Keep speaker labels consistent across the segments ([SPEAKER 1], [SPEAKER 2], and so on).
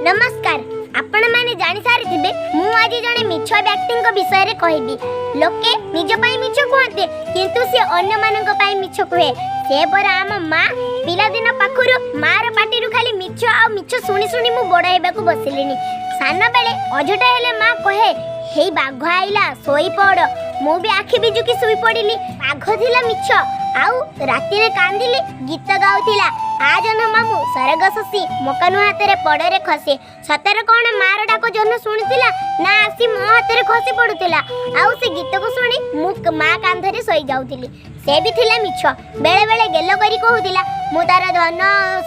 [SPEAKER 1] नमस्कार। आपण माने जानि सारिथिबे मु आज जणे मिछ व्यक्तिଙ୍କ विषय रे कहबी। लोके निज पई मिछ कहते किंतु से अन्य मानक पई मिछ कहे। से पर आम मां पिला दिन पाखुरु मार पाटीरु खाली मिछ आ मिछ सुनी सुनी मु बड़ हेबाकू बसिलेनी। सान बेले अजटा हेले मां कहे हेई बाघ आइला सोई पड़। मु भी आखि बिजुकी सोई पड़िली। बाघ थिला मिछ आउ राति रे कांदिली गीत गाउथिला। आज न मामू सरग ससी मकानु हाथ रे पड़े खसे। सतर कौन मार डाक जन शुणुला ना आसी मो हाथ रे खसी पड़ुला। आउ से गीत को शुणी मु माँ कांधरे सोई जाउथिली। से भी थिला मिछ। बेले बेले गेल करी कहूतिला मु तार धन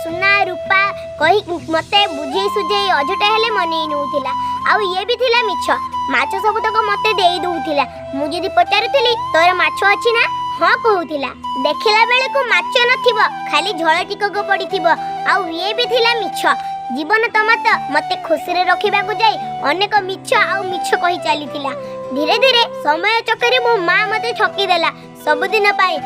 [SPEAKER 1] सुना रूपा कही मते बुझे सुझे अझटे हेले मने नउथिला। आउ ये भी थिला मिछ। माछ सब तक मते देई दउथिला। मु जदी पचारुथिली तोर माछ अछि ना हाँ कहूतिला। देखिला बेले को माछ नथिबो खाली झळ टिकक पड़िथिबो। आउ ये भी थिला मिछ। जीवन तमत मते खुशी रे रखिबा को जाई अनेक मिछ आउ मिछ कहि चलीथिला। धीरे धीरे समय चक्करे मो मां मते ठकी देला। सब दिन पाई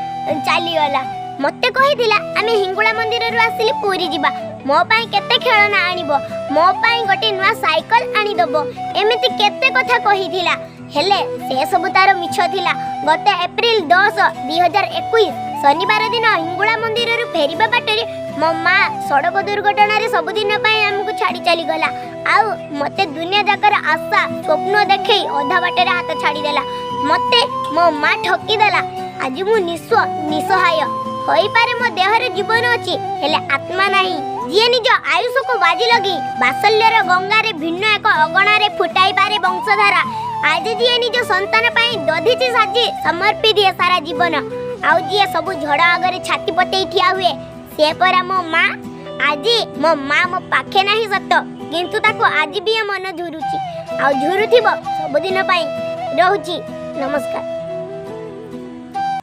[SPEAKER 1] चली गला। मते कहिथिला आमे हिंगुळा मंदिर रु आसिली पूरी जिबा। मो पाई केते खेळना आनिबो मो पाई गोटे नुवा साइकल आनी दबो एमिति केते कथा कहिथिला। हेले से सब तार मिछ थिला। गत एप्रिल 10 2021 शनिवार दिन हिंगुळा मंदिर रु फेरिबा बाटरे मो मां सड़क दुर्घटना रे सब दिन पाई हमकु छाड़ी चली गला। आउ मते दुनिया जाकर आशा स्वप्न देखै अधा बाटरे हाथ छाड़ी देला। मते मो मां ठकी देला। आज मु निसहाय होई पारे मो देह रे जीवन अछि हेले आत्मा नाही। जिए निज आयुष को बाजी लगी बासल्यर गंगा रे भिन्न एक अगणा रे फुटाई पारे वंशधारा। आज जिए निज संतान पाई दधिची साजी समर्पी दिए सारा जीवन। आउ जिए सब झड़ आगरे छाती पतेई ठिया हुए से परा मो मां। आज मो मां मो पाखे नाही सत किंतु ताको आज भी मन झुरुची आउ झुरुथिबो सब दिन पाई रहूची। नमस्कार।